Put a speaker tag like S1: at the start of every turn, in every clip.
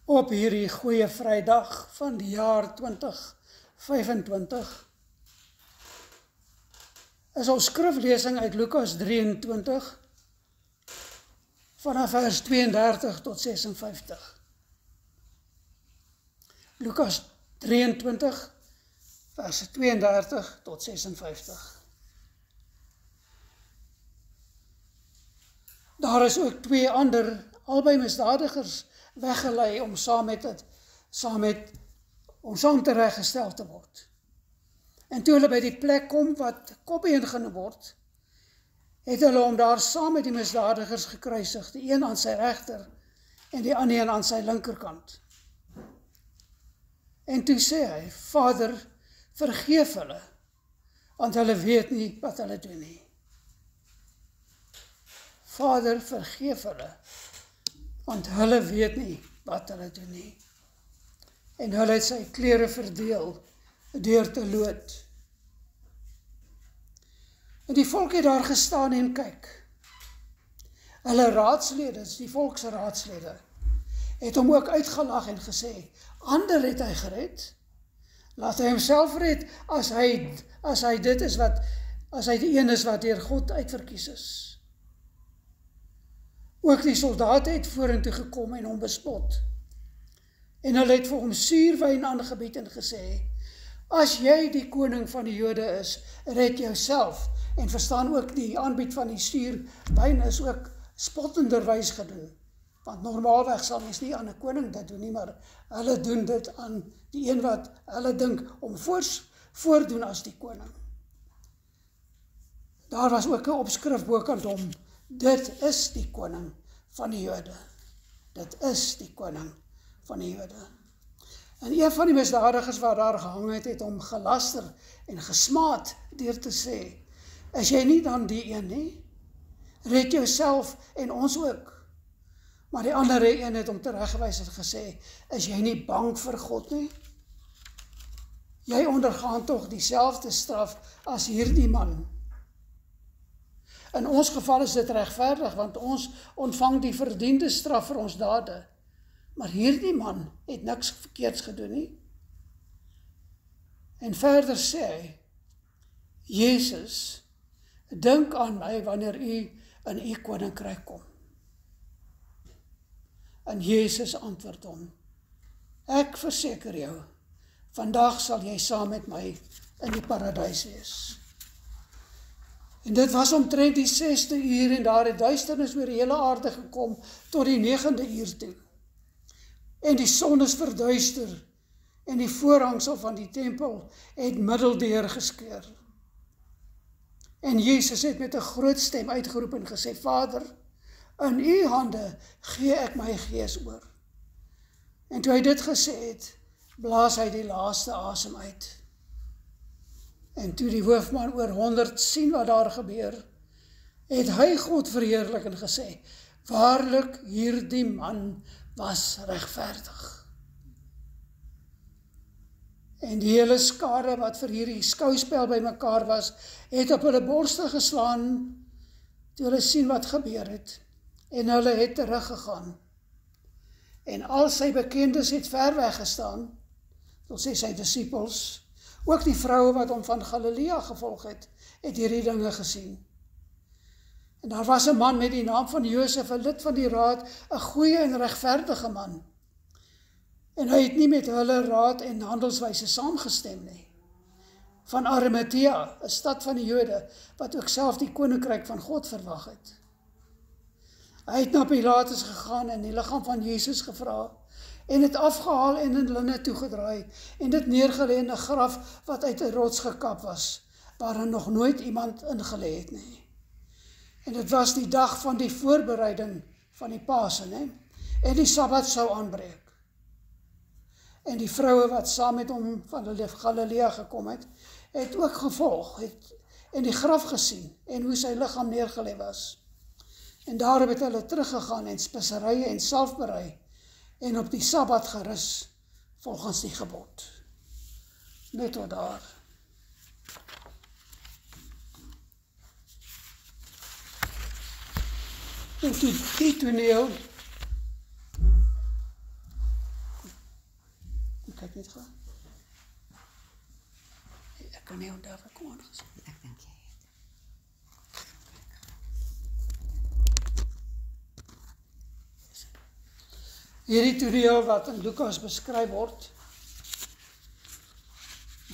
S1: Op hierdie goeie Vrydag van die jaar 2025 is ons skriflesing uit Lukas 23 vanaf vers 32 tot 56. Lukas 23 vers 32 tot 56. Daar is ook twee ander, albei misdadigers, weggelei om saam tereggestel te word. En toe hulle by die plek kom wat Kopbeen genoem word, het hulle hom daar saam met die misdadigers gekruisig, die een aan sy regter en die ander aan sy linkerkant. En toe sê hy, Vader, vergeef hulle, want hulle weet nie wat hulle doen nie. Vader, vergeef hulle, want hulle weet nie wat hulle doen nie. En hulle het sy klere verdeel deur te loot. En die volk het daar gestaan en kyk. Hulle raadslede, die volksraadslede, het hom ook uitgelag en gesê, ander het hy gered, laat hy homself red as hy die een is wat deur God uitverkies is. Ook die soldate het vorentoe gekom en hom bespot. En hulle het vir hom suurwyn aangebied en gesê, as jy die koning van die Jode is, red jouself. En verstaan ook die aanbied van die suurwyn is ook spottenderwys gedoen. Want normaalweg sal mens nie aan 'n koning dit doen nie, maar hulle doen dit aan die een wat hulle dink om voordoen as die koning. Daar was ook 'n opskrif bokant hom, dit is die koning van die Jode. Dit is die koning van die Jode. En een van die misdadigers wat daar gehang het hom gelaster en gesmaad deur te sê, is jy nie dan die een nie? Red jouself en ons ook. Maar die ander een het hom tereggewys en gesê, is jy nie bang vir God nie? Jy ondergaan tog dieselfde straf as hierdie man. In ons geval is dit regverdig, want ons ontvang die verdiende straf vir ons dade. Maar hierdie man het niks verkeerds gedoen nie. En verder sê hy, Jesus, dink aan my wanneer u in u koninkryk kom. En Jesus antwoord hom, ek verseker jou, vandag sal jy saam met my in die paradys wees. En dit was omtrent die 6de uur en daar het duisternis oor die hele aarde gekom tot die 9de uur toe. En die son is verduister en die voorhangsel van die tempel het middeldeur geskeur. En Jesus het met 'n groot stem uitgeroep en gesê, Vader, in u hande gee ek my gees oor. En toe hy dit gesê het, blaas hy die laaste asem uit. En toe die hoofman oor 100 sien wat daar gebeur, het hy God verheerlik en gesê, waarlik hierdie man was regverdig. En die hele skare wat vir hierdie skouspel bymekaar was, het op hulle borste geslaan, toe hulle sien wat gebeur het, en hulle het teruggegaan. En al sy bekendes het ver weggestaan, tot sy disippels, ook die vroue wat hom van Galilea gevolg het hierdie dinge gesien. En daar was 'n man met die naam van Josef, 'n lid van die raad, 'n goeie en regverdige man. En hy het nie met hulle raad en handelswyse saamgestem nie. Van Arimatea, 'n stad van die Jode, wat ook self die koninkryk van God verwag het. Hy het na Pilatus gegaan en die liggaam van Jesus gevra, en het afgehaal en in linne toegedraai, en dit neergelê in 'n graf wat uit 'n rots gekap was, waarin nog nooit iemand ingelê het nie. En dit was die dag van die voorbereiding van die Pasen, en die Sabbat sou aanbreek. En die vroue wat saam met hom van Galilea gekom het ook gevolg, en die graf gesien, en hoe sy liggaam neergelê was. En daarop het hulle teruggegaan en speserye en salf berei, en op die Sabbat gerus, volgens die gebod. Net tot daar. En die toneel kyk net gou. Ek kan nie onthou wat kom aangesê.
S2: Ek dink jy het.
S1: Hierdie toneel wat in Lukas beskryf word,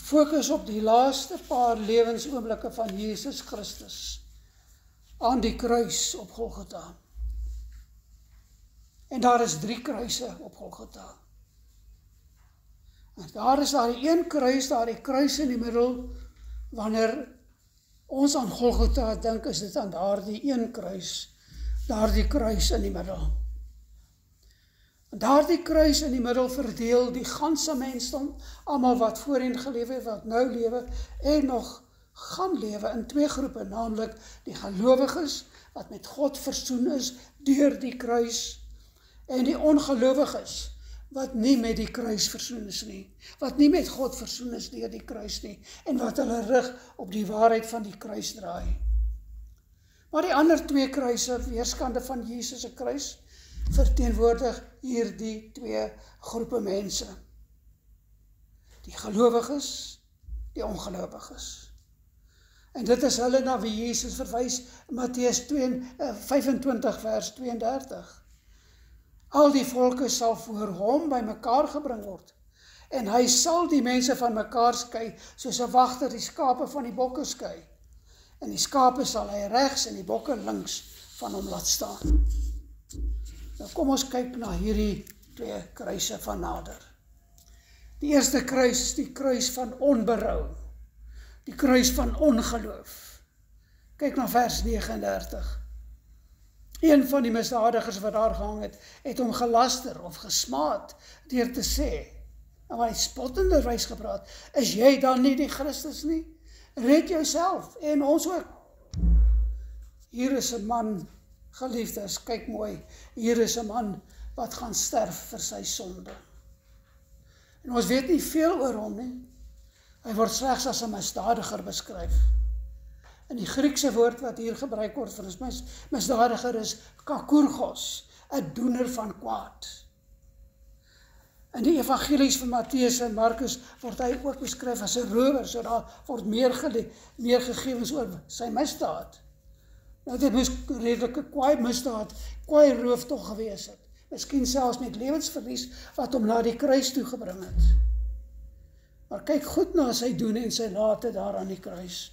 S1: fokus op die laaste paar lewensoomblikke van Jesus Christus aan die kruis op Golgotha. En daar is 3 kruise op Golgotha. En daar is daar die een kruis, daar die kruis in die middel. Wanneer ons aan Golgotha dink, is dit aan daardie een kruis, daardie kruis in die middel. En daardie kruis in die middel verdeel die ganse mensdom, almal wat voorheen geleef het, wat nou lewe en nog gaan lewe in 2 groepe, naamlik die gelowiges wat met God versoen is deur die kruis, en die ongelowiges wat nie met die kruis versoen is nie, wat nie met God versoen is deur die kruis nie, en wat hulle rug op die waarheid van die kruis draai. Maar die ander 2 kruise, weerskante van Jesus se kruis, verteenwoordig hierdie 2 groepe mense. Die gelowiges, die ongelowiges. En dit is hulle na wie Jesus verwys, Matteus 25 vers 32. Al die volke sal voor hom bymekaar gebring word, en hy sal die mense van mekaar skei, soos 'n wagter die skape van die bokke skei. En die skape sal hy regs en die bokke links van hom laat staan. Nou kom ons kyk na hierdie 2 kruise van nader. Die eerste kruis is die kruis van onberou, die kruis van ongeloof. Kyk na vers 39. Een van die misdadigers wat daar gehang het, het hom gelaster of gesmaad deur te sê, en hy spottenderwys gepraat, is jy dan nie die Christus nie? Red jouself en ons ook. Hier is 'n man, geliefdes, kyk mooi, hier is 'n man wat gaan sterf vir sy sonde. En ons weet nie veel oor hom nie. Hy word slegs as 'n misdadiger beskryf. En die Griekse woord wat hier gebruik word vir ons misdadiger is kakurgos, 'n doener van kwaad. In die evangelies van Matteus en Markus word hy ook beskryf as 'n rower, so daar word meer gegevens oor sy misdaad. Nou dit moes redelike kwaai misdaad, kwaai roof tog gewees het. Miskien selfs met lewensverlies wat hom na die kruis toe gebring het. Maar kyk goed na sy doen en sy late daar aan die kruis.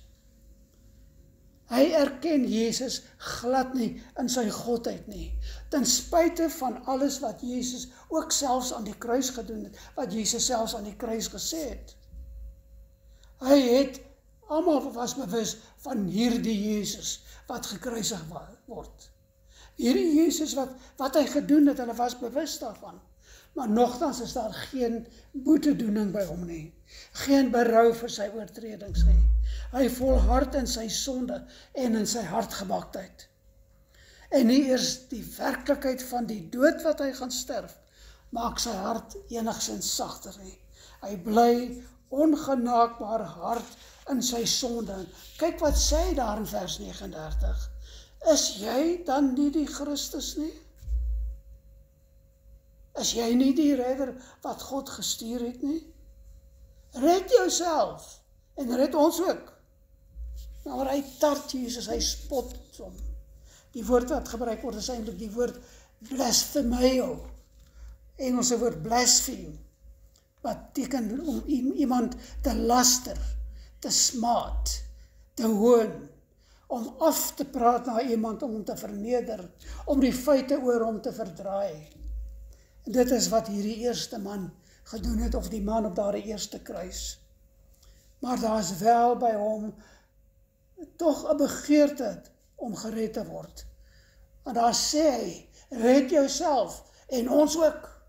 S1: Hy erken Jesus glad nie in sy godheid nie, ten spyte van alles wat Jesus ook selfs aan die kruis gedoen het, wat Jesus selfs aan die kruis gesê het. Hy het, almal was bewus van hierdie Jesus wat gekruisig word. Hierdie Jesus wat hy gedoen het, hulle was bewus daarvan. Maar nogtans is daar geen boetedoening by hom nie, geen berou vir sy oortredings nie. Hy volhard in sy sonde en in sy hartgebaktheid. En nie eers die werklikheid van die dood wat hy gaan sterf, maak sy hart enigsins sagter nie. Hy bly ongenaakbaar hard in sy sonde. Kyk wat sê hy daar in vers 39. Is jy dan nie die Christus nie? Is jy nie die redder wat God gestuur het nie? Red jouself en red ons ook. Nou, maar hy tart Jesus, hy spot hom. Die woord wat gebruik word is eintlik die woord blasphemeo. Engelse woord blaspheme, wat beteken om iemand te laster, te smaad, te hoon, om af te praat na iemand, om hom te verneder, om die feite oor hom te verdraai. En dit is wat hierdie eerste man gedoen het, of die man op daardie eerste kruis. Maar daar is wel by hom tog 'n begeerte om gered te word. En daar sê hy, red jouself en ons ook.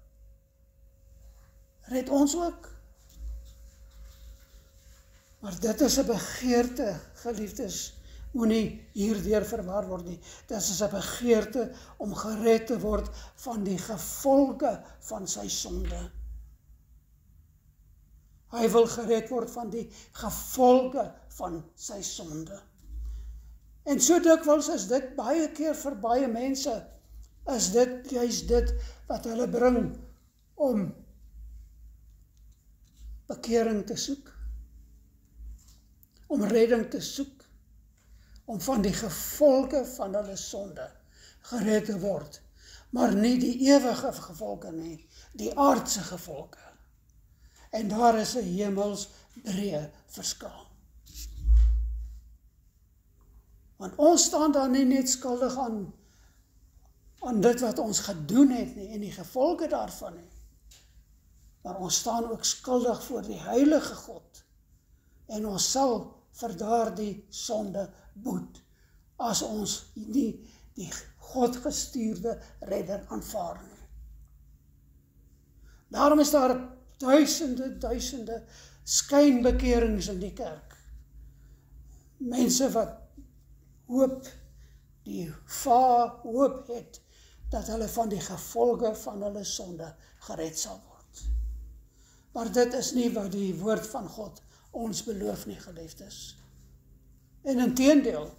S1: Red ons ook. Maar dit is 'n begeerte, geliefdes, moenie hierdeur verwar word nie. Dit is 'n begeerte om gered te word van die gevolge van sy sonde. Hy wil gered word van die gevolge van sy sonde. En so dikwels is dit baie keer vir baie mense, is dit juist dit wat hulle bring om bekering te soek, om redding te soek, om van die gevolge van hulle sonde gered te word, maar nie die ewige gevolge nie, die aardse gevolge. En daar is 'n hemelsbreë verskil. Want ons staan daar nie net skuldig aan dit wat ons gedoen het nie, en die gevolge daarvan nie, maar ons staan ook skuldig voor die heilige God, en ons sal vir daardie sonde boet, as ons nie die God gestuurde redder aanvaar nie. Daarom is daar duisende skynbekerings in die kerk. Mense wat hoop het, dat hulle van die gevolge van hulle sonde gered sal word. Maar dit is nie wat die woord van God ons beloof nie, geliefdes. En inteendeel,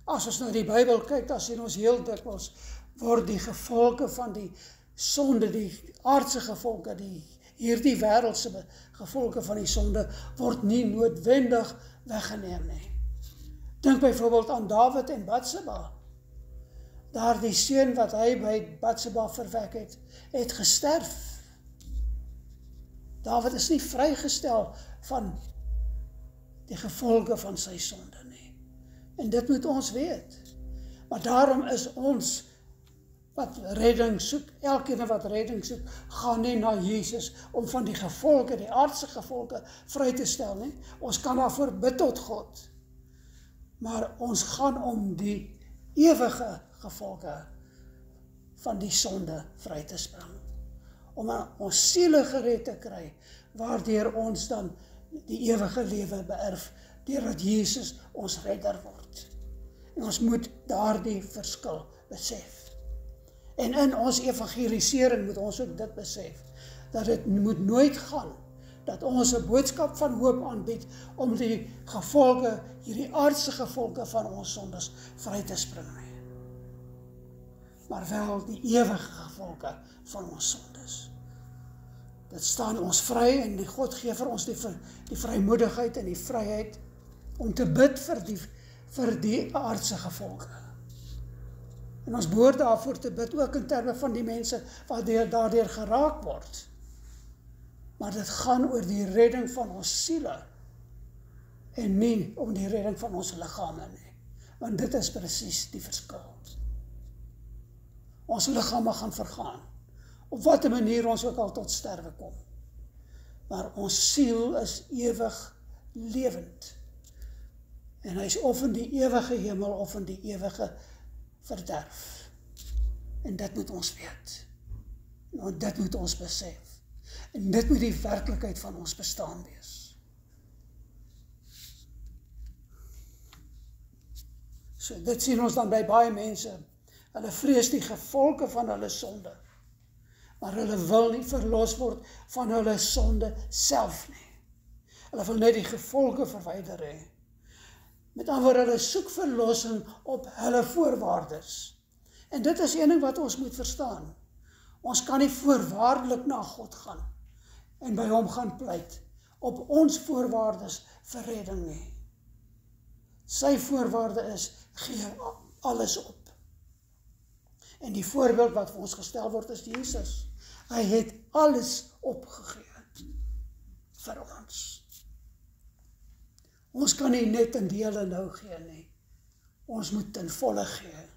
S1: as ons na die Bybel kyk, dan sien ons heel dikwels, word die gevolge van die sonde, die aardse gevolge, hierdie wêreldse gevolge van die sonde, word nie noodwendig weggeneem nie. Dink byvoorbeeld aan Dawid en Batseba. Daar die seun wat hy by Batseba verwek het gesterf. Dawid is nie vrygestel van die gevolge van sy sonde nie. En dit moet ons weet. Maar daarom is ons wat redding soek, elkeen wat redding soek, gaan nie na Jesus om van die gevolge, die aardse gevolge, vry te stel nie. Ons kan daarvoor bid tot God. Maar ons gaan om die ewige gevolge van die sonde vry te spring. Om ons siele gered te kry, waardeur ons dan die ewige lewe beerf, deurdat Jesus ons redder word. En ons moet daardie verskil besef. En in ons evangelisering moet ons ook dit besef, dat dit moet nooit gaan, dat ons 'n boodskap van hoop aanbied, om die gevolge, hierdie aardse gevolge van ons sondes vry te spring nie. Maar wel die ewige gevolge van ons sondes. Dit staan ons vry, en die God gee vir ons die vrymoedigheid en die vryheid om te bid vir die aardse gevolge. En ons behoort daarvoor te bid, ook in terme van die mense wat daardeur geraak word. Maar dit gaan oor die redding van ons siele, en nie om die redding van ons liggame nie. Want dit is presies die verskil. Ons liggame gaan vergaan, op watter manier ons ook al tot sterwe kom. Maar ons siel is ewig lewend. En hy is of in die ewige hemel, of in die ewige verderf. En dit moet ons weet. En dit moet ons besef. En dit moet die werklikheid van ons bestaan wees. So, dit sien ons dan by baie mense. Hulle vrees die gevolge van hulle sonde, maar hulle wil nie verlos word van hulle sonde self nie. Hulle wil net die gevolge verwyder hê. Met ander woorde, hulle soek verlossing op hulle voorwaardes. En dit is een ding wat ons moet verstaan. Ons kan nie voorwaardelik na God gaan en by hom gaan pleit op ons voorwaardes vir redding nie. Sy voorwaarde is, gee alles op. En die voorbeeld wat vir ons gestel word is Jesus. Hy het alles opgegee vir ons. Ons kan nie net in dele nou gee nie. Ons moet ten volle gee.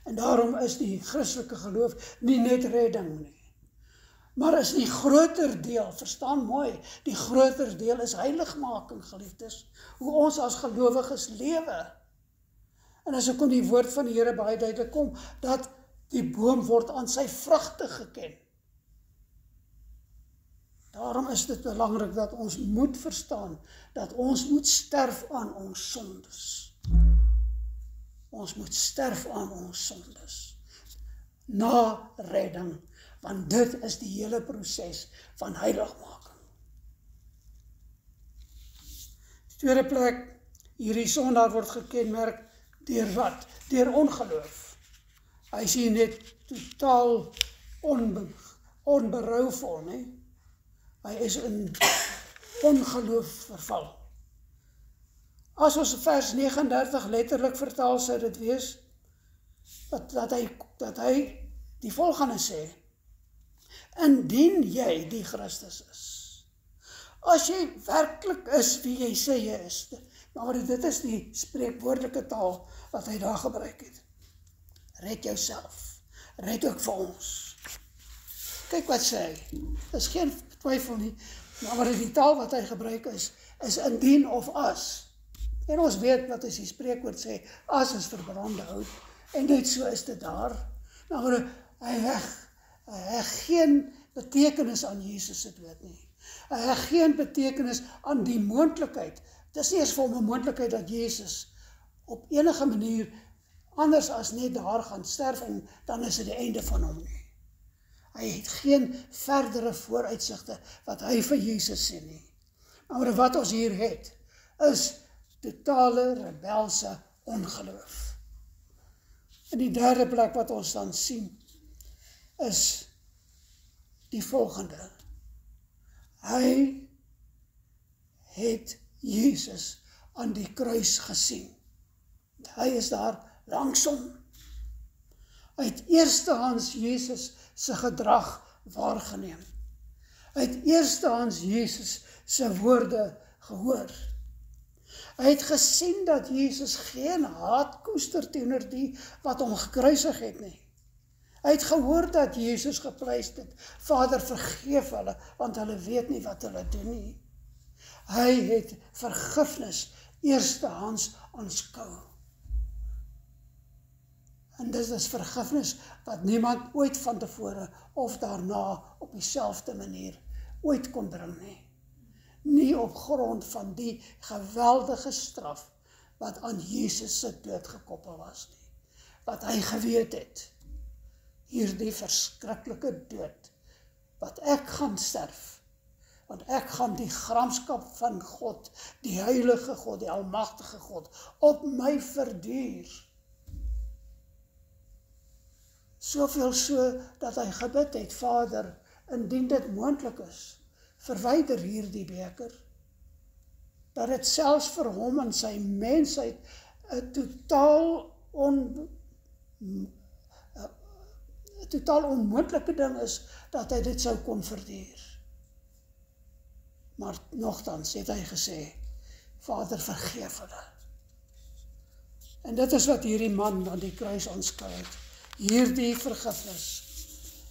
S1: En daarom is die Christelike geloof nie net redding nie. Maar is die groter deel, verstaan mooi, die groter deel is heiligmaking, geliefdes. Hoe ons as gelowiges lewe. En as ek in die woord van die Here baie duidelik kom, dat die boom word aan sy vrugte geken. Daarom is dit belangrik dat ons moet verstaan, dat ons moet sterf aan ons sondes. Ons moet sterf aan ons sondes. Na redding, want dit is die hele proses van heiligmaking. Die tweede plek, hierdie sondaar word gekenmerk deur wat? Deur ongeloof. Hy is hier net totaal onberouvol, nie? Hy is ongeloof verval. As ons vers 39 letterlik vertaal, sou dit wees, dat hy die volgende sê, indien jy die Christus is, as jy werklik is wie jy sê jy is, maar dit is die spreekwoordelike taal wat hy daar gebruik het, red jouself, red ook vir ons. Kyk wat sê hy, is geen twyfel nie, maar die taal wat hy gebruik is indien of as. En ons weet wat as die spreekwoord sê, as is verbrande hout, en net so is dit daar. Maar hy heg geen betekenis aan Jesus se dood nie. Hy heg geen betekenis aan die moontlikheid. Dit is nie eens vir hom 'n moontlikheid dat Jesus op enige manier anders as net daar gaan sterf en dan is dit die einde van hom nie. Hy het geen verdere vooruitsigte wat hy vir Jesus sê nie. Maar wat ons hier het, is totale rebelse ongeloof. En die derde plek wat ons dan sien, is die volgende. Hy het Jesus aan die kruis gesien. Hy is daar langs hom. Hy het eerstehands Jesus se gedrag waargeneem. Hy het eerstehands Jesus se woorde gehoor. Hy het gesien dat Jesus geen haat koester teenoor die wat hom gekruisig het nie. Hy het gehoor dat Jesus gepleit het, Vader vergeef hulle, want hulle weet nie wat hulle doen nie. Hy het vergifnis eerstehands aanskou. En dit is vergifnis wat niemand ooit van tevore of daarna op dieselfde manier ooit kon bring nie. Nie op grond van die geweldige straf wat aan Jesus se dood gekoppel was nie. Wat hy geweet het, hierdie verskriklike dood, wat ek gaan sterf, want ek gaan die gramskap van God, die heilige God, die almagtige God, op my verduur. Soveel so, dat hy gebid het, Vader, indien dit moontlik is, verwyder hierdie beker, dat het selfs vir hom en sy mensheid 'n totaal onmoontlike ding is, dat hy dit sou kon verduur. Maar nogtans het hy gesê, Vader vergeef hulle. En dit is wat hierdie man aan die kruis aanskou het, hierdie vergifnis.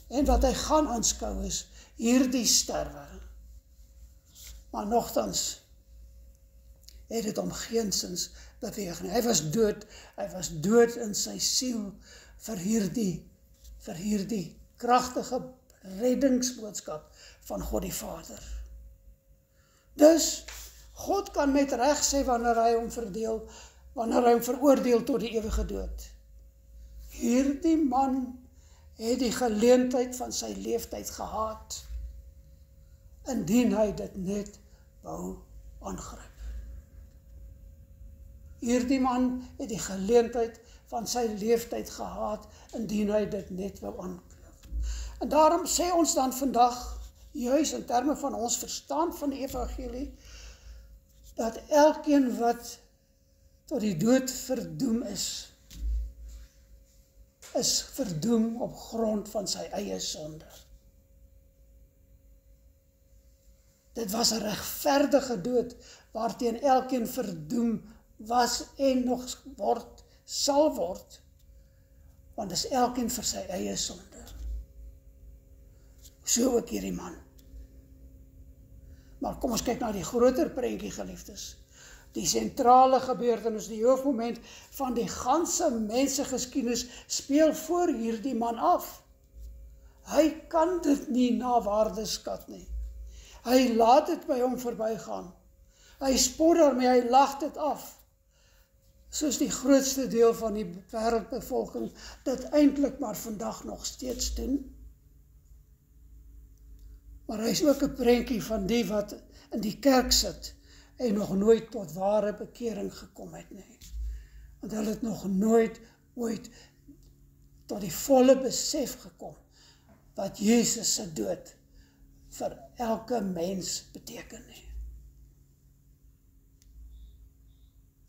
S1: En wat hy gaan aanskou is, hierdie sterwe. Maar nogtans het dit hom geensins beweeg nie. Hy was dood in sy siel vir hierdie kragtige reddingsboodskap van God die Vader. Dus, God kan met reg sê wanneer hy hom veroordeel tot die ewige dood. Hierdie man het die geleentheid van sy leeftyd gehad, indien hy dit net wou aangryp. Hierdie man het die geleentheid van sy leeftyd gehad, indien hy dit net wou aangryp. En daarom sê ons dan vandag, juis in terme van ons verstaan van die evangelie, dat elkeen wat tot die dood verdoem is verdoem op grond van sy eie sonde. Dit was 'n regverdige dood, waarteen elkeen verdoem was en nog sal word, want dis elkeen vir sy eie sonde. So ook hierdie man. Maar kom ons kyk na die groter prentjie, geliefdes. Die sentrale gebeurtenis, die hoofmoment van die ganse mensgeskiedenis speel voor hierdie man af. Hy kan dit nie na waarde skat nie. Hy laat dit by hom verbygaan. Hy spot daarmee, hy lag dit af. Soos die grootste deel van die wêreldbevolking dit eintlik maar vandag nog steeds doen. Maar hy is ook 'n prentjie van die wat in die kerk sit en nog nooit tot ware bekering gekom het nie. Want hulle het nog nooit ooit tot die volle besef gekom wat Jesus se dood vir elke mens beteken nie.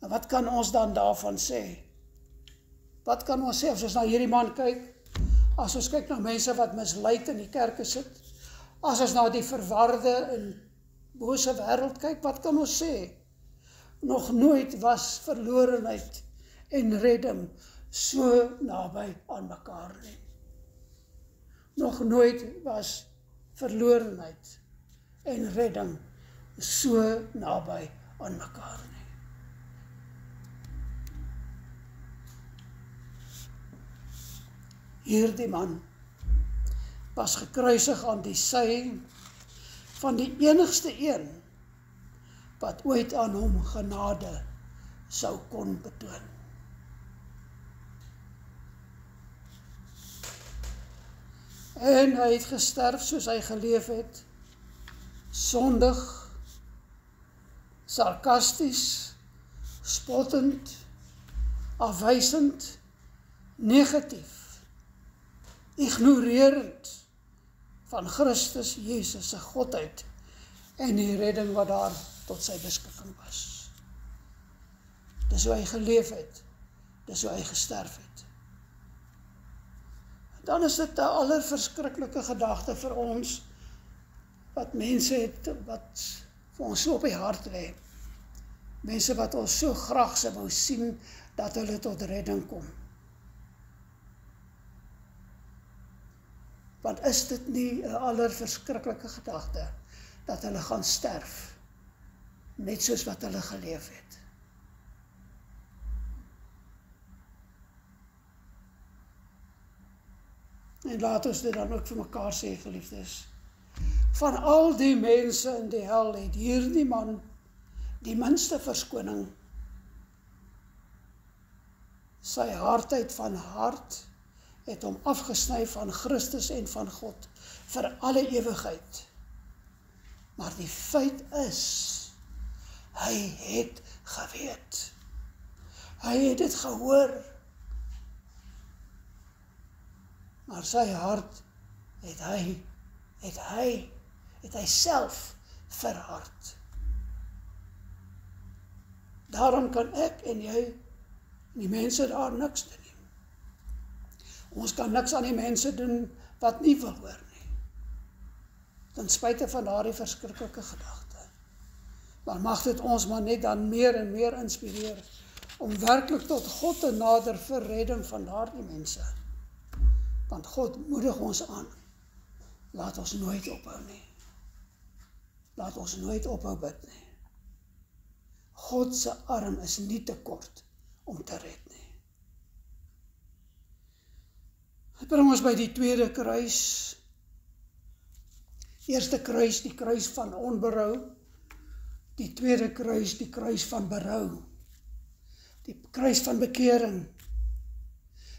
S1: En wat kan ons dan daarvan sê? Wat kan ons sê as ons na hierdie man kyk? As ons kyk na mense wat misleid in die kerke sit? As ons na die verwarde en bose wêreld kyk, wat kan ons sê? Nog nooit was verlorenheid en redding so naby aan mekaar nie. Nog nooit was verlorenheid en redding so naby aan mekaar nie. Hierdie man was gekruisig aan die sy van die enigste een wat ooit aan hom genade sou kon betoon. En hy het gesterf soos hy geleef het, sondig, sarkasties, spottend, afwysend, negatief, ignorerend van Christus Jesus se godheid en die redding wat daar tot sy beskikking was. Dis hoe hy geleef het, dis hoe hy gesterf het. Dan is dit 'n allerverskriklike gedagte vir ons, wat mense het, wat vir ons so op die hart lê. Mense wat ons so graag sou wou sien, dat hulle tot redding kom. Want is dit nie 'n allerverskriklike gedagte, dat hulle gaan sterf, net soos wat hulle geleef het. En laat ons dit dan ook vir mekaar sê, geliefdes. Van al die mense in die hel het hierdie man die minste verskoning. Sy hardheid van hart het hom afgesny van Christus en van God vir alle ewigheid. Maar die feit is, hy het geweet. Hy het dit gehoor. Maar sy hart het hy self verhard. Daarom kan ek en jy en die mense daar niks doen nie. Ons kan niks aan die mense doen wat nie wil hoor nie. Ten spyte van daardie verskriklike gedagte. Maar mag dit ons maar net dan meer en meer inspireer om werklik tot God te nader vir redding van daardie mense. Want God moedig ons aan. Laat ons nooit ophou nie. Laat ons nooit ophou bid nie. God se arm is nie te kort om te red nie. Dit bring ons by die tweede kruis. Eerste kruis, die kruis van onberou. Die tweede kruis, die kruis van berou. Die kruis van bekering.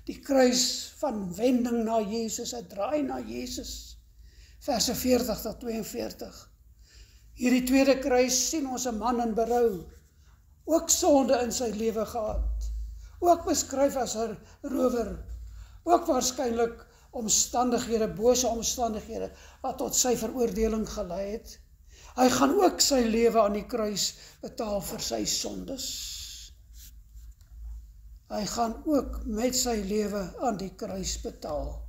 S1: Die kruis van wending na Jesus, 'n draai na Jesus. Verse 40 tot 42. Hierdie tweede kruis sien ons 'n man in berou, ook sonde in sy lewe gehad, ook beskryf as 'n rower, ook waarskynlik omstandighede, bose omstandighede, wat tot sy veroordeling gelei het. Hy gaan ook sy lewe aan die kruis betaal vir sy sondes. Hy gaan ook met sy lewe aan die kruis betaal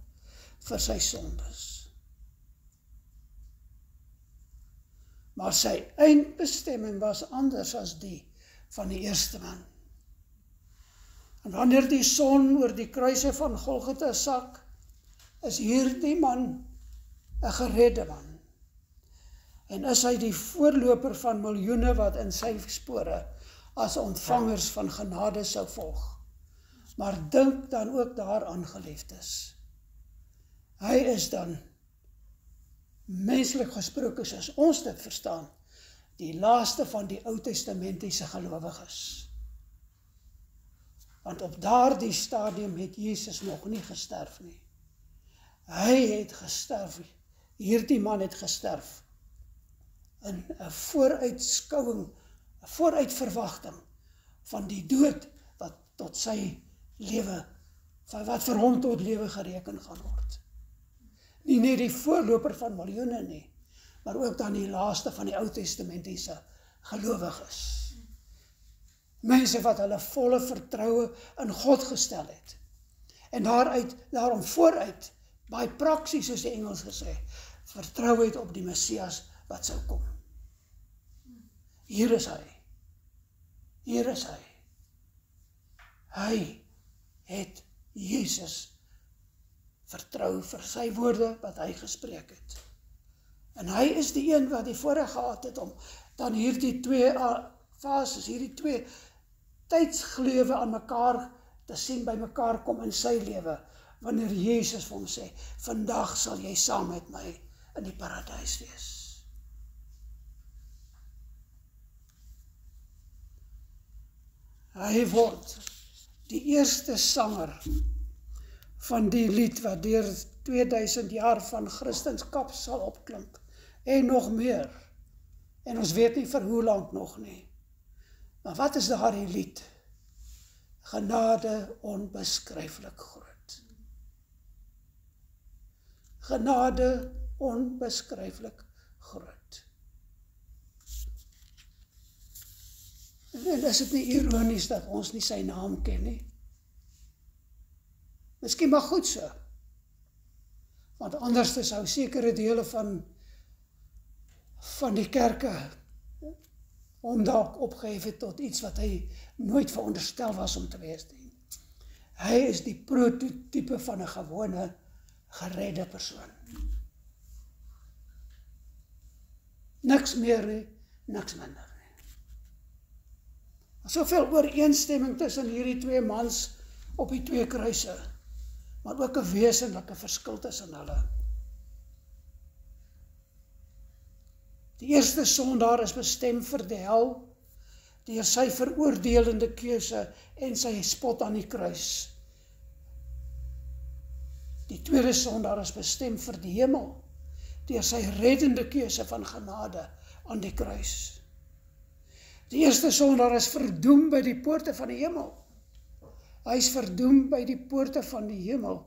S1: vir sy sondes. Maar sy eindbestemming was anders as die van die eerste man. En wanneer die son oor die kruise van Golgotha sak, is hierdie man 'n geredde man. En is hy die voorloper van miljoene wat in sy spore as ontvangers van genade sou volg. Maar dink dan ook daaraan, geliefdes. Hy is dan, menslik gesproke soos ons dit verstaan, die laaste van die Ou Testamentiese gelowiges. Want op daardie stadium het Jesus nog nie gesterf nie. Hy het gesterf, hierdie man het gesterf, in 'n vooruitskouing, 'n vooruitverwagting van die dood wat tot sy lewe, wat vir hom tot lewe gereken gaan word. Nie net die voorloper van miljoene nie, maar ook dan die laaste van die Ou Testamentiese gelowiges. Mense wat hulle volle vertroue in God gestel het. En daarom vooruit, by praksie, soos die Engels gesê, vertrou het op die Messias wat sou kom. Hier is hy. Hier is hy. Hy het Jesus vertrou vir sy woorde wat hy gespreek het. En hy is die een wat die voorreg gehad het om dan hierdie twee fases, hierdie twee tydsglewe aan mekaar te sien, by mekaar kom in sy lewe, wanneer Jesus vir hom sê, vandag sal jy saam met my in die paradys wees. Hy word die eerste sanger van die lied wat deur 2000 jaar van Christendom sal opklink, en nog meer. En ons weet nie vir hoe lank nog nie. Maar wat is daardie lied? Genade onbeskryflik groot. Genade onbeskryflik groot. En is dit nie ironies dat ons nie sy naam ken nie? Miskien maar goed so. Want anders sou sekere dele van die kerke hom dalk opgehef het tot iets wat hy nooit veronderstel was om te wees nie. Hy is die prototype van 'n gewone geredde persoon. Niks meer nie, niks minder nie. Soveel ooreenstemming tussen hierdie twee mans op die twee kruise, maar ook 'n wesenlike verskil tussen hulle. Die eerste sondaar is bestem vir die hel, deur sy veroordelende keuse en sy spot aan die kruis. Die tweede sondaar is bestem vir die hemel, deur sy reddende keuse van genade aan die kruis. Die eerste sondaar is verdoem by die poorte van die hemel. Hy is verdoem by die poorte van die hemel,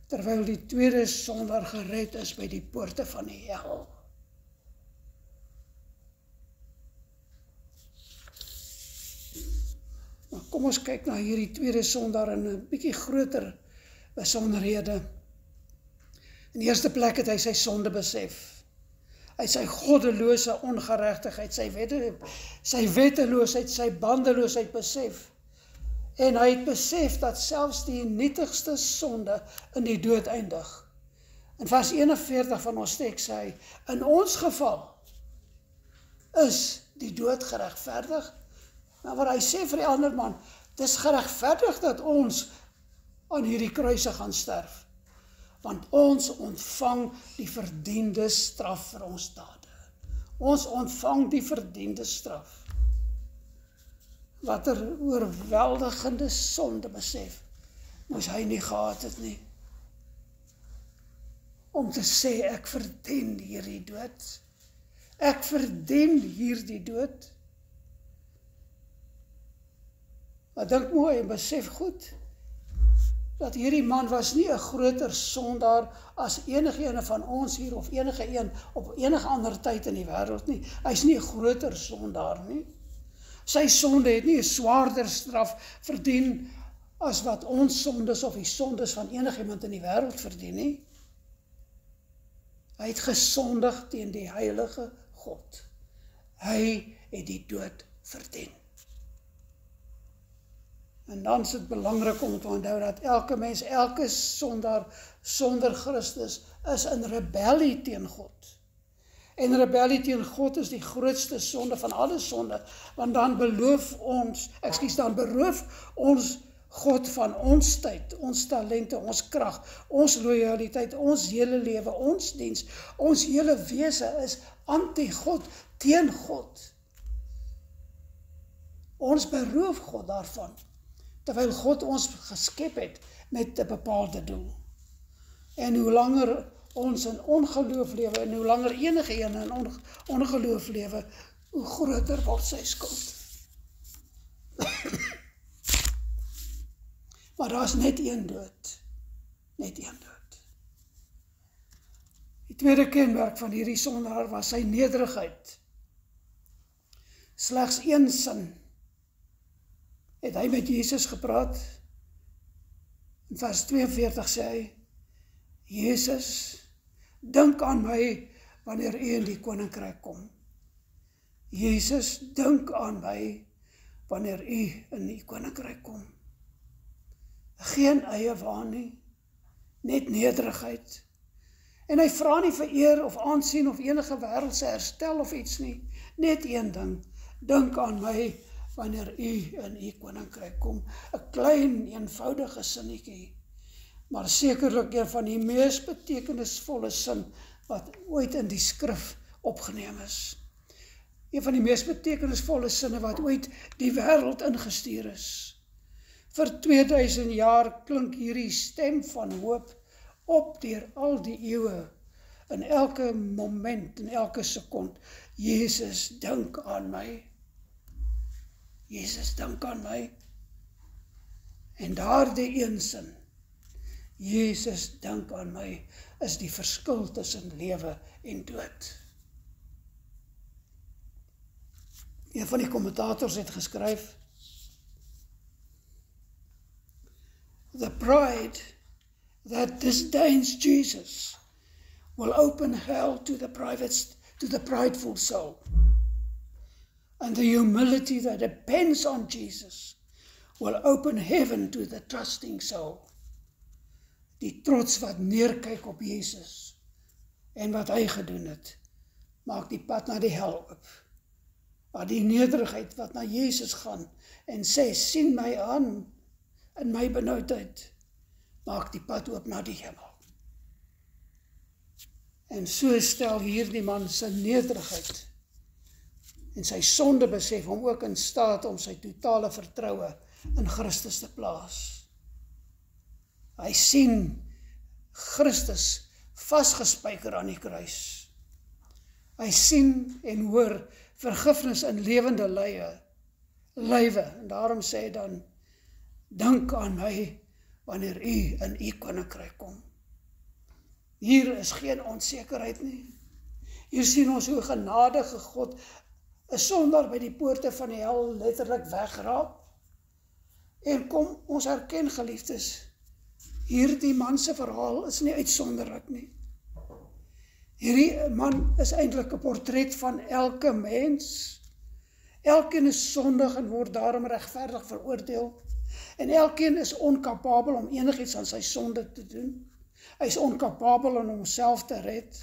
S1: terwyl die tweede sondaar gered is by die poorte van die hel. Maar kom ons kyk na hierdie tweede sondaar in 'n bietjie groter besonderhede. In die eerste plek het hy sy sonde besef. Hy sy goddelose ongeregtigheid, sy wetteloosheid, sy bandeloosheid besef. En hy het besef dat selfs die nietigste sonde in die dood eindig. In vers 41 van ons teks sê hy, in ons geval is die dood geregverdig. Maar wat hy sê vir die ander man, dit is geregverdig dat ons aan hierdie kruise gaan sterf. Want ons ontvang die verdiende straf vir ons dade. Ons ontvang die verdiende straf. Wat 'n oorweldigende sonde besef, moes hy nie gehad het nie. Om te sê, ek verdien hierdie dood. Ek verdien hierdie dood. Maar dink mooi en besef goed, dat hierdie man was nie 'n groter sondaar as enige een van ons hier, of enige een op enige ander tyd in die wêreld nie. Hy's nie 'n groter sondaar nie. Sy sonde het nie 'n swaarder straf verdien as wat ons sondes of die sondes van enigiemand in die wêreld verdien nie. Hy het gesondig teen die heilige God. Hy het die dood verdien. En dan is dit belangrik om te onthou dat elke mens, elke sondaar sonder Christus is in rebellie teen God. En rebellie teen God is die grootste sonde van alle sonde, want dan beroof ons God van ons tyd, ons talente, ons krag, ons loyaliteit, ons hele lewe, ons diens, ons hele wese is anti-God, teen God. Ons beroof God daarvan, terwyl God ons geskep het met 'n bepaalde doel. En hoe langer ons in ongeloof lewe, en hoe langer enige een in ongeloof lewe, hoe groter word sy skuld. Maar daar is net een dood. Net een dood. Die tweede kenmerk van hierdie sondaar was sy nederigheid. Slegs een sin het hy met Jesus gepraat. In vers 42 sê hy, Jesus, dink aan my wanneer u in die koninkryk kom. Jesus, dink aan my wanneer u in die koninkryk kom. Geen eie waan nie, net nederigheid. En hy vra nie vir eer of aansien of enige wêreldse herstel of iets nie. Net een ding, dink aan my wanneer u in u koninkryk kom. 'n klein, eenvoudige sinnetjie, maar sekerlik een van die mees betekenisvolle sin wat ooit in die skrif opgeneem is. Een van die mees betekenisvolle sinne wat ooit die wêreld ingestuur is. Vir 2000 jaar klink hierdie stem van hoop op deur al die eeue, in elke moment, in elke sekond. Jesus, dink aan my. Jesus, dink aan my. En daardie een sin, Jesus, dink aan my, is die verskil tussen lewe en dood. Een van die kommentators het geskryf, the pride that disdains Jesus will open hell to the prideful soul. And the humility that depends on Jesus will open heaven to the trusting soul. Die trots wat neerkyk op Jesus en wat hy gedoen het, maak die pad na die hel oop. Maar die nederigheid wat na Jesus gaan en sê, sien my aan in my benoudheid, maak die pad oop na die hemel. En so stel hierdie man sy nederigheid en sy sonde besef hom ook in staat om sy totale vertroue in Christus te plaas. Hy sien Christus vasgespijker aan die kruis. Hy sien en hoor vergifnis in lewende lywe, en daarom sê hy dan, dink aan my wanneer u in u koninkryk kom. Hier is geen onsekerheid nie. Hier sien ons hoe genadige God 'n sondaar by die poorte van die hel letterlik wegraap. En kom ons erken, geliefdes, hierdie man se verhaal is nie uitsonderlik nie. Hierdie man is eintlik 'n portret van elke mens. Elkeen is sondig en word daarom regverdig veroordeel. En elkeen is onkapabel om enigiets aan sy sonde te doen. Hy is onkapabel om homself te red.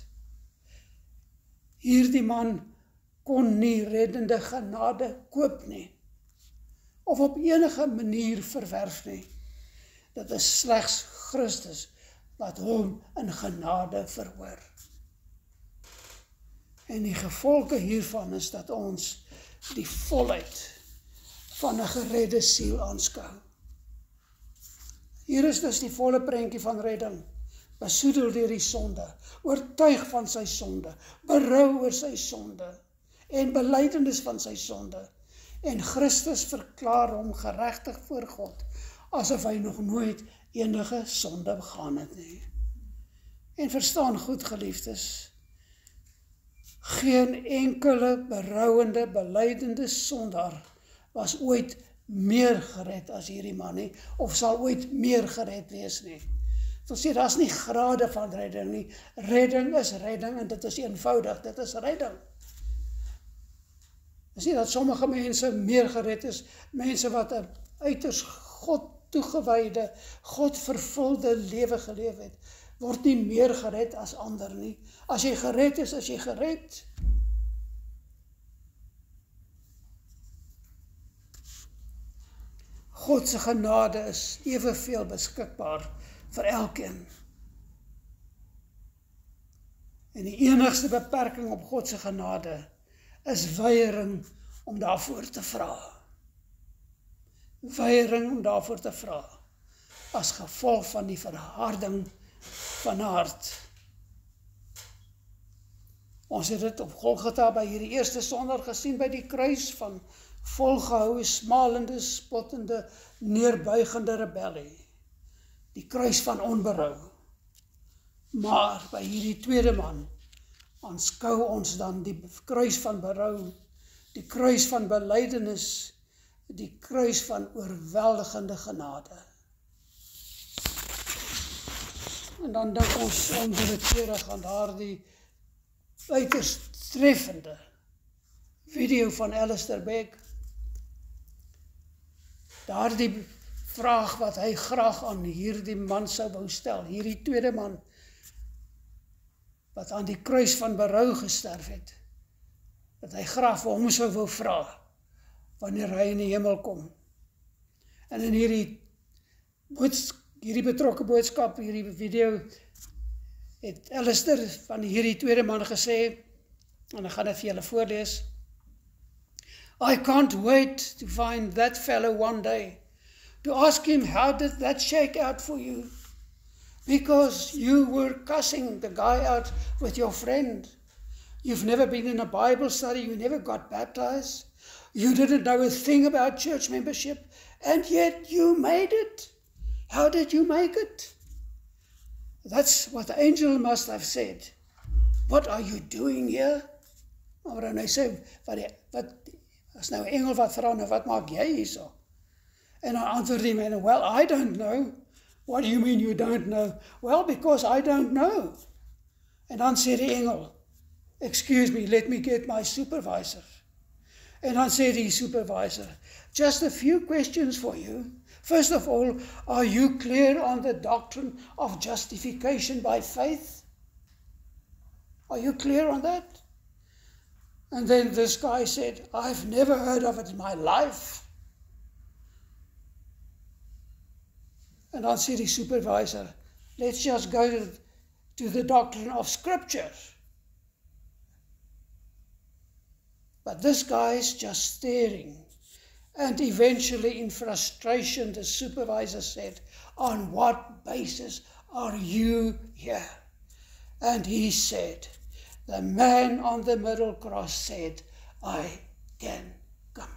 S1: Hierdie man kon nie reddende genade koop nie, of op enige manier verwerf nie. Dit is slegs Christus wat hom in genade verhoor. En die gevolge hiervan is dat ons die volheid van 'n geredde siel aanskou. Hier is dus die volle prentjie van redding, besoedel deur die sonde, oortuig van sy sonde, berou oor sy sonde, en belydenis van sy sonde, en Christus verklaar hom geregtig voor God, asof hy nog nooit enige sonde begaan het nie. En verstaan goed, geliefdes, geen enkele berouende, belydende sondaar was ooit meer gered as hierdie man nie, of sal ooit meer gered wees nie. Ons sê, daar is nie grade van redding nie. Redding is redding, en dit is eenvoudig, dit is redding. Ons sê dat sommige mense meer gered is, mense wat 'n uiters God toegewyde, God vervulde lewe geleef het, word nie meer gered as ander nie. As jy gered is jy gered. God se genade is evenveel beskikbaar vir elkeen. En die enigste beperking op God se genade is weiering om daarvoor te vra. Weiering om daarvoor te vra, as gevolg van die verharding van hart. Ons het dit op Golgotha by hierdie eerste sondaar gesien by die kruis van volgehoue, smalende, spottende, neerbuigende rebellie. Die kruis van onberou. Maar by hierdie tweede man aanskou ons dan die kruis van berou, die kruis van belydenis, die kruis van oorweldigende genade. En dan dink ons onwillekeurig aan daardie uiters treffende video van Alistair Begg. Daardie vraag wat hy graag aan hierdie man sou wou stel, hierdie tweede man, wat aan die kruis van berou gesterf het, dat hy graag vir hom sou wou vra, wanneer hy in die hemel kom. En in hierdie betrokke boodskap, hierdie video, het Alistair van hierdie tweede man gesê, en ek gaan dit vir julle voorlees, I can't wait to find that fellow one day, to ask him how did that shake out for you, because you were cussing the guy out with your friend. You've never been in a Bible study, you never got baptized, you didn't know a thing about church membership, and yet you made it. How did you make it? That's what the angel must have said. What are you doing here? Maar dan hy sê, wat as nou 'n engel wat vra, nou wat maak jy hierso? En dan antwoord die man, well, I don't know. What do you mean you don't know? Well, because I don't know. En dan sê die engel, excuse me, let me get my supervisor. En dan sê die supervisor, just a few questions for you. First of all, are you clear on the doctrine of justification by faith? Are you clear on that? And then this guy said, I've never heard of it in my life. And dan sê die supervisor, let's just go to the doctrine of Scripture. But this guy is just staring. And eventually, in frustration, the supervisor said, on what basis are you here? And he said, the man on the middle cross said, I can come.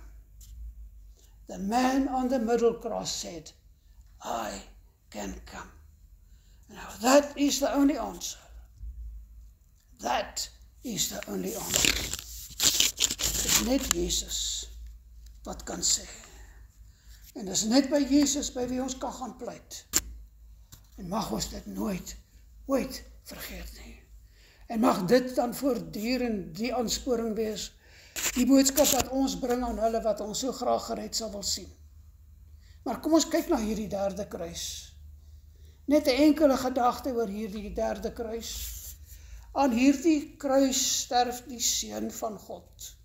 S1: The man on the middle cross said, I can come. Now that is the only answer. That is the only answer. Dis net Jesus wat kan sê. En dis net by Jesus by wie ons kan gaan pleit. En mag ons dit nooit, ooit vergeet nie. En mag dit dan voortdurend die aansporing wees, die boodskap wat ons bring aan hulle wat ons so graag gered sal wil sien. Maar kom ons kyk na hierdie derde kruis. Net 'n enkele gedagte oor hierdie derde kruis. Aan hierdie kruis sterf die Seun van God.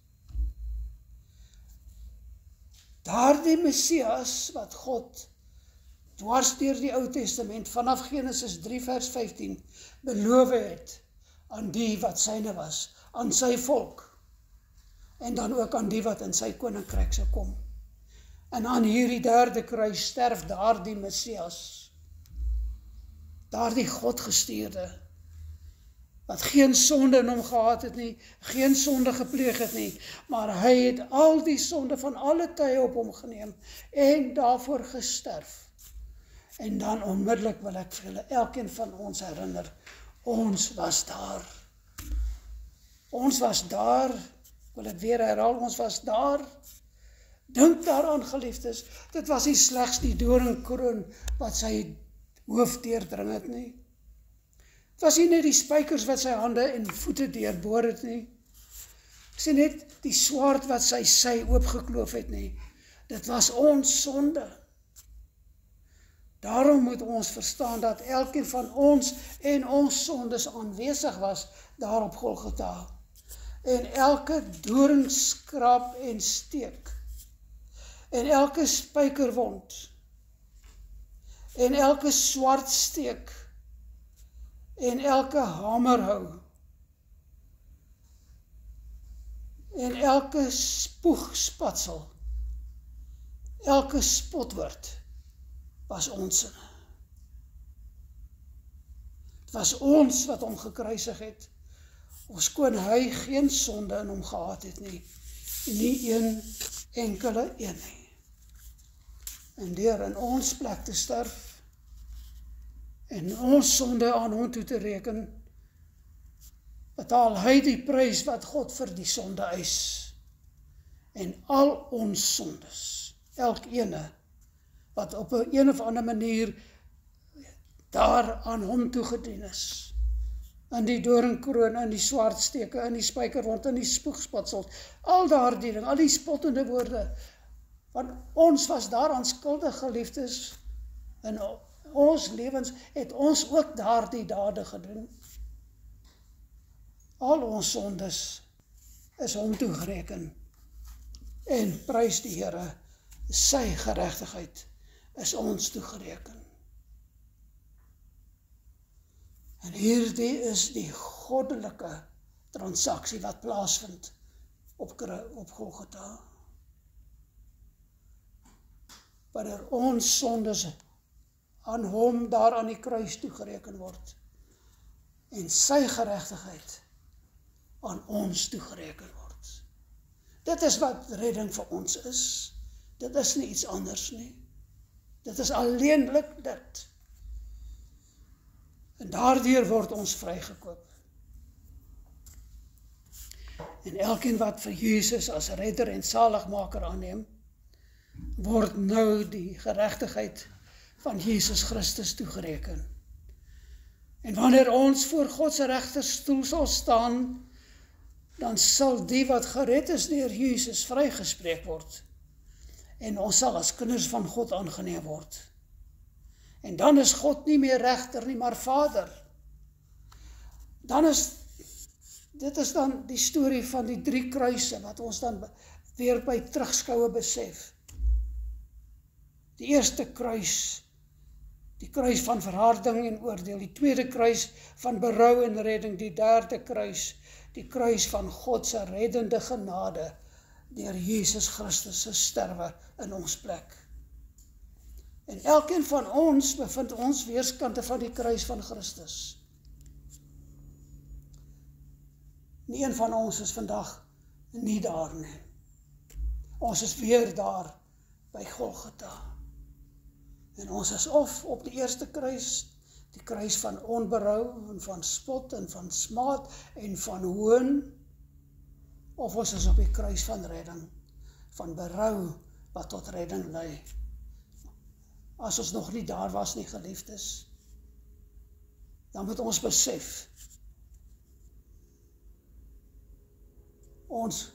S1: Daardie Messias wat God dwars deur die Ou Testament vanaf Genesis 3 vers 15 beloof het aan die wat syne was, aan sy volk en dan ook aan die wat in sy koninkryk sou kom. En aan hierdie derde kruis sterf daardie Messias, daardie Godgestuurde, wat geen sonde in hom gehad het nie, geen sonde gepleeg het nie, maar hy het al die sonde van alle tye op hom geneem en daarvoor gesterf. En dan onmiddellik wil ek vir julle elkeen van ons herinner, ons was daar. Ons was daar, ek wil dit weer herhaal, ons was daar. Dink daaraan, geliefdes, dit was nie slegs die doringkroon wat sy hoof deurdring het nie. Het was nie net die spykers wat sy hande en voete deurboor het nie. Het was net die swaard wat sy sy oopgekloof het nie. Dit was ons sonde. Daarom moet ons verstaan dat elkeen van ons en ons sondes aanwesig was daar op Golgotha. En elke doornskrap en steek, en elke spykerwond, en elke swart steek, en elke hamerhou, en elke spoegspatsel, elke spotwoord, was ons sin. Het was ons wat hom gekruisig het, ofskoon hy geen sonde in hom gehad het nie, nie een enkele een nie. En deur in ons plek te sterf, en ons sonde aan hom toe te reken, betaal hy die prys wat God vir die sonde eis. En al ons sondes elkene wat op 'n een of ander manier daar aan hom toegedien is. In die doringkroon, in die swaardsteke, in die spykerwond, in die spoegspatsel, al daardie ding, al die spottende woorde, want ons was daaraan skuldig, geliefdes, in ons lewens het ons ook daardie dade gedoen. Al ons sondes is hom toegereken, en prys die Here, sy geregtigheid is ons toegereken. En hierdie is die goddelike transaksie wat plaasvind op Golgotha. Wanneer ons sondes aan hom daar aan die kruis toegereken word, en sy geregtigheid aan ons toegereken word. Dit is wat redding vir ons is. Dit is nie iets anders nie. Dit is alleenlik dit. En daardeur word ons vrygekoop. En elkeen wat vir Jesus as redder en saligmaker aanneem, word nou die geregtigheid van Jesus Christus toegereken. En wanneer ons voor God se regterstoel sal staan, dan sal die wat gered is deur Jesus vrygespreek word. En ons sal as kinders van God aangeneem word. En dan is God nie meer regter nie, maar Vader. Dit is dan die storie van die 3 kruise, wat ons dan weer by terugskoue besef. Die eerste kruis, die kruis van verharding en oordeel, die tweede kruis van berou en redding, die derde kruis, die kruis van God se reddende genade, deur Jesus Christus se sterwe in ons plek. En elkeen van ons bevind ons weerskante van die kruis van Christus. Nie een van ons is vandag nie daar nie. Ons is weer daar by Golgotha. En ons is of op die eerste kruis, die kruis van onberou en van spot en van smaad en van hoon, of ons is op die kruis van redding, van berou wat tot redding lei. As ons nog nie daar was nie, geliefdes, dan moet ons besef, ons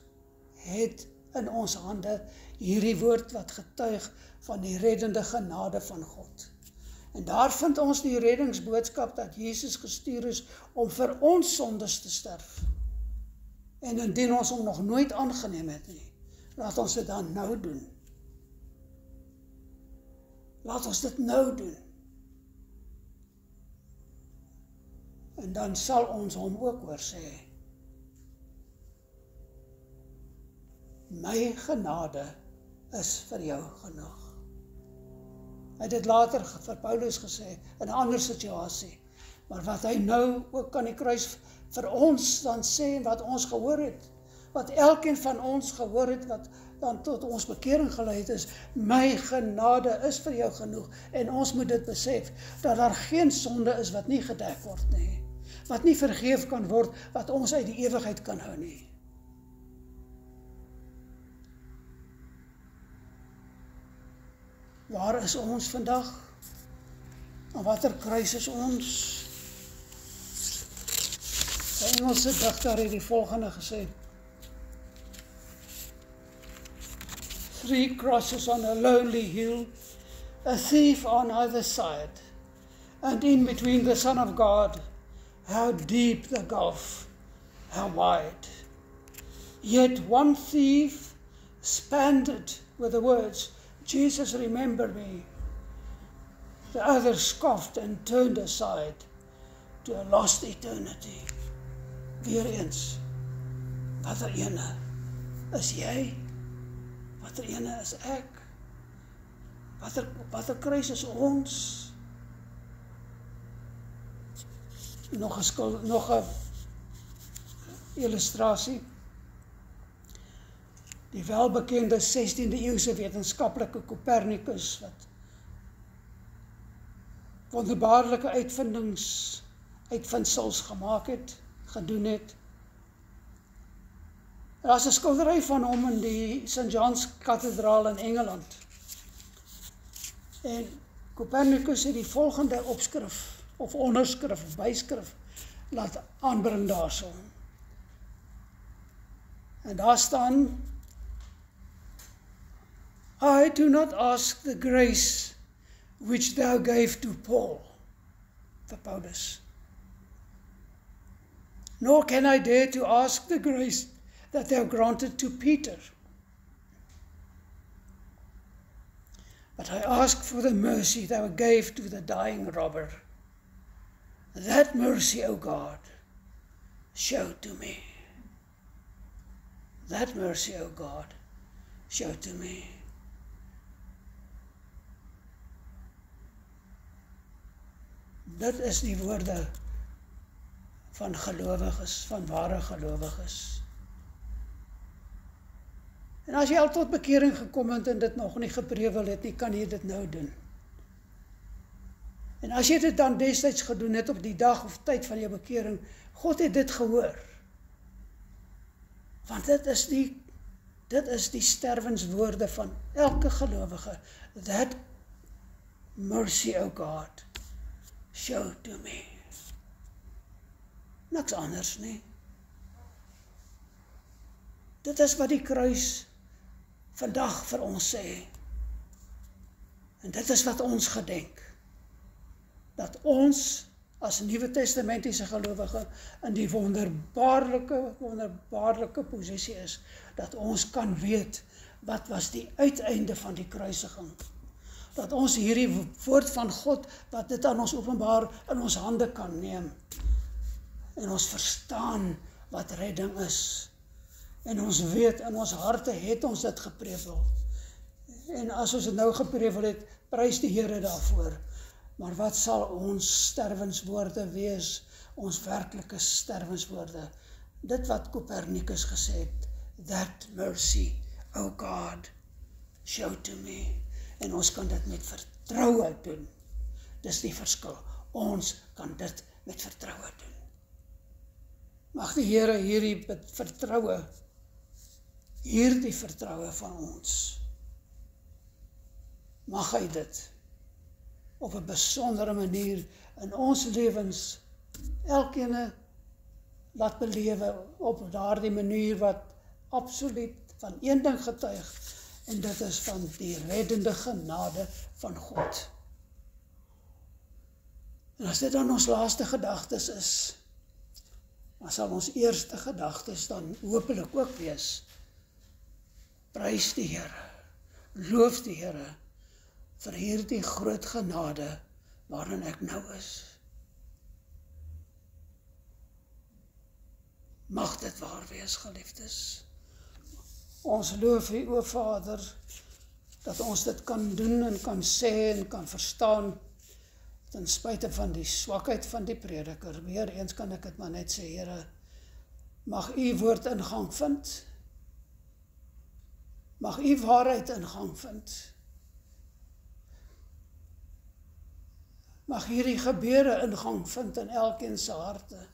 S1: het in ons hande hierdie woord wat getuig van die reddende genade van God. En daar vind ons die reddingsboodskap dat Jesus gestuur is om vir ons sondes te sterf. En indien ons hom nog nooit aangeneem het nie, laat ons dit dan nou doen. Laat ons dit nou doen. En dan sal ons hom ook hoor sê, my genade is vir jou genoeg. Hy het dit later vir Paulus gesê, in 'n ander situasie, maar wat hy nou ook aan die kruis vir ons dan sê, en wat ons gehoor het, wat elkeen van ons gehoor het, wat dan tot ons bekering gelei het, is, my genade is vir jou genoeg, en ons moet dit besef, dat daar geen sonde is wat nie gedek word nie, wat nie vergeef kan word, wat ons uit die ewigheid kan hou nie. Waar is ons vandag? Aan watter kruis is ons? Die Engelse digter het die volgende gesê: 3 crosses on a lonely hill, a thief on either side, and in between the Son of God, how deep the gulf, how wide. Yet one thief spanned it with the words, Jesus, remember me. The other scoffed and turned aside to a lost eternity. Weer eens, watter ene is jy? Watter ene is ek? Watter kruis is ons? Nog 'n illustrasie. Die welbekende 16de eeuse wetenskaplike Copernicus, wat wonderbaarlike uitvindsels gemaak het, gedoen het. Daar is 'n skildery van hom in die St. John's Kathedraal in Engeland. En Copernicus het die volgende opskrif, of onderskrif, of byskrif, laat aanbring daarso. En daar staan, I do not ask the grace which thou gave to Paul, vir Paulus. Nor can I dare to ask the grace that thou granted to Peter. But I ask for the mercy thou gave to the dying robber. That mercy, O God, show to me. That mercy, O God, show to me. Dit is die woorde van gelowiges, van ware gelowiges. En as jy al tot bekering gekom het en dit nog nie geprewel het nie, kan jy dit nou doen. En as jy dit dan destyds gedoen het op die dag of tyd van jou bekering, God het dit gehoor. Want dit is die sterwenswoorde van elke gelowige. That mercy, O God, show to me. Niks anders nie. Dit is wat die kruis vandag vir ons sê. En dit is wat ons gedenk. Dat ons as Nuwe Testamentiese gelowige in die wonderbaarlike posisie is, dat ons kan weet wat was die uiteinde van die kruisiging. Dat ons hierdie woord van God, wat dit aan ons openbaar, in ons hande kan neem. En ons verstaan wat redding is. En ons weet, in ons harte het ons dit geprewel. En as ons dit nou geprewel het, prys die Here daarvoor. Maar wat sal ons sterwenswoorde wees, ons werklike sterwenswoorde? Dit wat Copernicus gesê het, that mercy, O God, show to me. En ons kan dit met vertroue doen. Dis die verskil. Ons kan dit met vertroue doen. Mag die Here hierdie vertroue van ons, mag hy dit op 'n besondere manier in ons lewens elkeen laat belewe op daardie manier wat absoluut van een ding getuig, en dit is van die reddende genade van God. En as dit dan ons laaste gedagtes is, dan sal ons eerste gedagtes dan hopelik ook wees, prys die Here, loof die Here vir hierdie groot genade waarin ek nou is. Mag dit waar wees, geliefdes. Ons loof U, o Vader, dat ons dit kan doen en kan sê en kan verstaan, ten spyte van die swakheid van die prediker. Weer eens kan ek dit maar net sê, Here, mag U woord ingang vind, mag U waarheid ingang vind, mag hierdie gebeure ingang vind in elkeen se harte,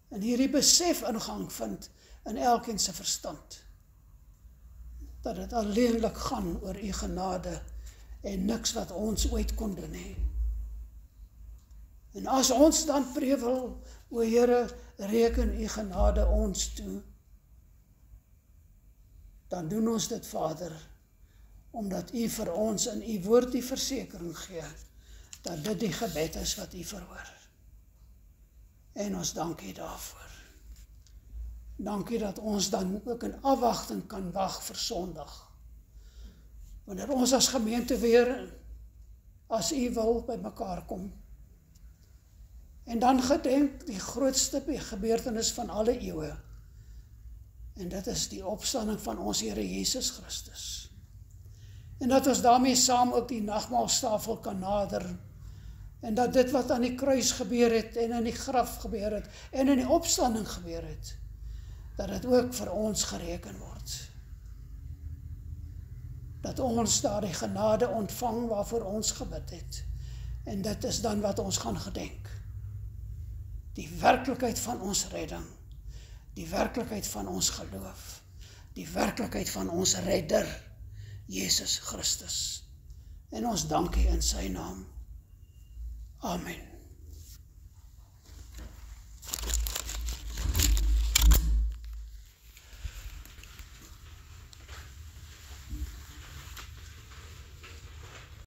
S1: en hierdie besef ingang vind in elkeen se verstand, dat dit alleenlik gaan oor U genade en niks wat ons ooit kon doen nie. En as ons dan prewel, o Here, reken U genade ons toe, dan doen ons dit, Vader, omdat U vir ons in U woord die versekering gee, dat dit die gebed is wat U verhoor. En ons dank U daarvoor. Dankie dat ons dan ook in afwagting kan wag vir Sondag. Wanneer ons as gemeente weer, as U wil, by mekaar kom. En dan gedenk die grootste gebeurtenis van alle eeue. En dit is die opstanding van ons Here Jesus Christus. En dat ons daarmee saam ook die nagmaalstafel kan nader. En dat dit wat aan die kruis gebeur het, en in die graf gebeur het, en in die opstanding gebeur het, dat dit ook vir ons gereken word. Dat ons daar die genade ontvang waarvoor ons gebid het. En dit is dan wat ons gaan gedenk. Die werklikheid van ons redding, die werklikheid van ons geloof, die werklikheid van ons redder, Jesus Christus. en ons dankie in sy naam. Amen.